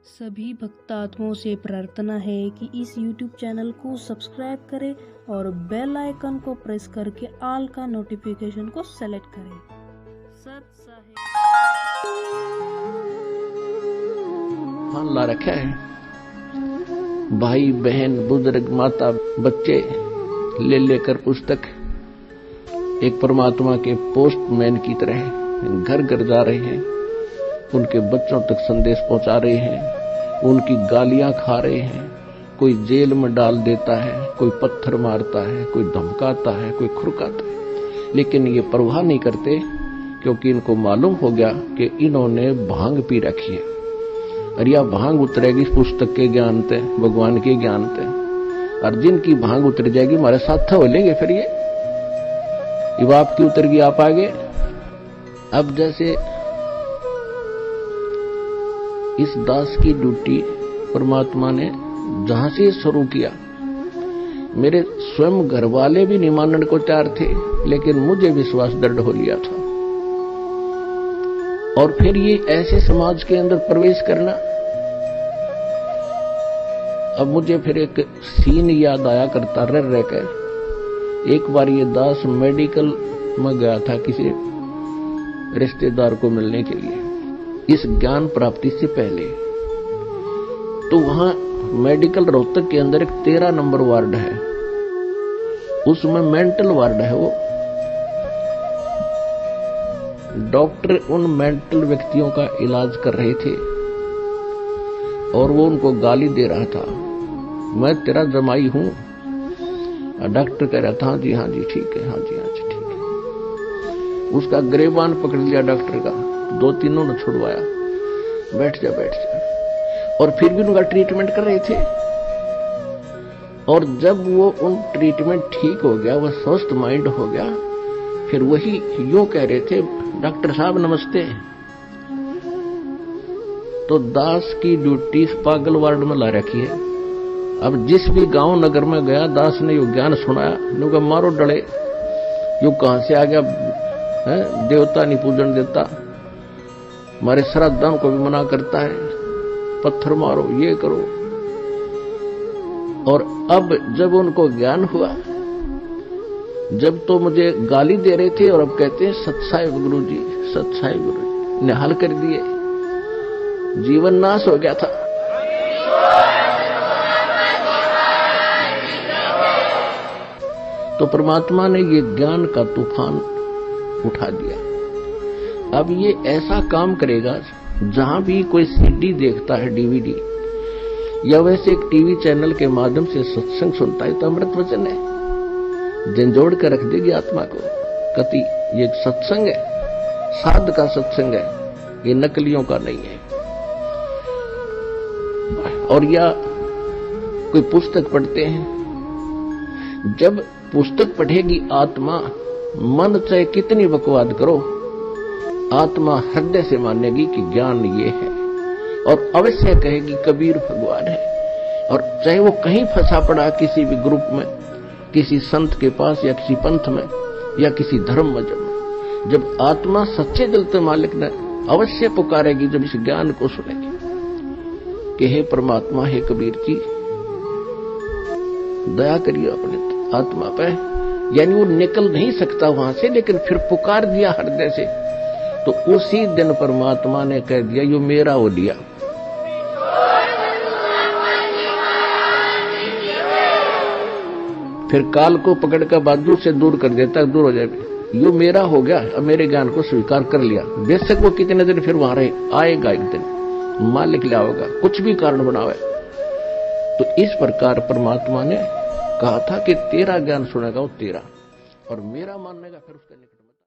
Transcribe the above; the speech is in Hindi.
सभी भक्तात्माओं से प्रार्थना है कि इस YouTube चैनल को सब्सक्राइब करें और बेल आइकन को प्रेस करके ऑल का नोटिफिकेशन को सेलेक्ट करें। सत साहिब ला रखा है, भाई बहन बुजुर्ग माता बच्चे ले लेकर पुस्तक एक परमात्मा के पोस्टमैन की तरह घर घर जा रहे हैं, उनके बच्चों तक संदेश पहुंचा रहे हैं, उनकी गालियां खा रहे हैं। कोई जेल में डाल देता है, कोई पत्थर मारता है, कोई धमकाता है, कोई खुरकाता है, लेकिन ये परवाह नहीं करते क्योंकि इनको मालूम हो गया कि इन्होंने भांग पी रखी है और यह भांग उतरेगी पुस्तक के ज्ञान से, भगवान के ज्ञान से। और जिनकी भांग उतर जाएगी हमारे साथ हो लेंगे। फिर ये आपकी उतर गई, आप आगे। अब जैसे इस दास की ड्यूटी परमात्मा ने जहां से शुरू किया, मेरे स्वयं घर वाले भी नहीं मानने को तैयार थे, लेकिन मुझे विश्वास दृढ़ हो लिया था। और फिर ये ऐसे समाज के अंदर प्रवेश करना, अब मुझे फिर एक सीन याद आया करता रह कर। एक बार ये दास मेडिकल में गया था किसी रिश्तेदार को मिलने के लिए, इस ज्ञान प्राप्ति से पहले। तो वहां मेडिकल रोहतक के अंदर एक 13 नंबर वार्ड है, उसमें मेंटल वार्ड है। वो डॉक्टर उन मेंटल व्यक्तियों का इलाज कर रहे थे और वो उनको गाली दे रहा था, मैं तेरा जमाई हूं। डॉक्टर कह रहा था हाँ जी ठीक है, हाँ जी ठीक है। उसका गिरेबान पकड़ लिया डॉक्टर का, 2-3 ने छुड़वाया, बैठ जा। और फिर भी उनका ट्रीटमेंट कर रहे थे। और जब वो उन ट्रीटमेंट ठीक हो गया, वो स्वस्थ माइंड हो गया, फिर वही यूं कह रहे थे, डॉक्टर साहब नमस्ते। तो दास की ड्यूटी पागल वार्ड में ला रखी है। अब जिस भी गांव नगर में गया, दास ने यो ज्ञान सुनाया, लोग मारो डले, यू कहां से आ गया है, देवता नहीं पूजन देता, हमारे श्राद्धाओं को भी मना करता है, पत्थर मारो, ये करो। और अब जब उनको ज्ञान हुआ, जब तो मुझे गाली दे रहे थे और अब कहते हैं सत्साहिब गुरुजी, सत्साहिब गुरुजी ने हल कर दिए, जीवन नाश हो गया था। तो परमात्मा ने ये ज्ञान का तूफान उठा दिया। अब ये ऐसा काम करेगा, जहां भी कोई सीडी देखता है, डीवीडी, या वैसे एक टीवी चैनल के माध्यम से सत्संग सुनता है, तो अमृत वचन है, झंझोड़ कर रख देगी आत्मा को। कति ये सत्संग है, साध का सत्संग है, ये नकलियों का नहीं है। और या कोई पुस्तक पढ़ते हैं, जब पुस्तक पढ़ेगी आत्मा, मन चाहे कितनी बकवाद करो, आत्मा हृदय से मानेगी कि ज्ञान ये है और अवश्य कहेगी कबीर भगवान है। और चाहे वो कहीं फंसा पड़ा, किसी भी ग्रुप में, किसी संत के पास, या किसी पंथ में, या किसी धर्म मजहब में, जब आत्मा सच्चे दिल से मालिक ने अवश्य पुकारेगी, जब इस ज्ञान को सुनेगी कि हे परमात्मा, हे कबीर जी, दया करिए अपने आत्मा पे। यानी वो निकल नहीं सकता वहां से, लेकिन फिर पुकार दिया हृदय से, तो उसी दिन परमात्मा ने कह दिया, यो मेरा हो लिया। फिर काल को पकड़ कर बाजू से दूर कर देता, दूर हो जाए, यो मेरा हो गया, अब मेरे ज्ञान को स्वीकार कर लिया। बेशक वो कितने दिन फिर वहां रहे, आएगा एक दिन, मालिक लाओगा, कुछ भी कारण बनावे। तो इस प्रकार परमात्मा ने कहा था कि तेरा ज्ञान सुनेगा वो तेरा, और मेरा मानने का फिर उसका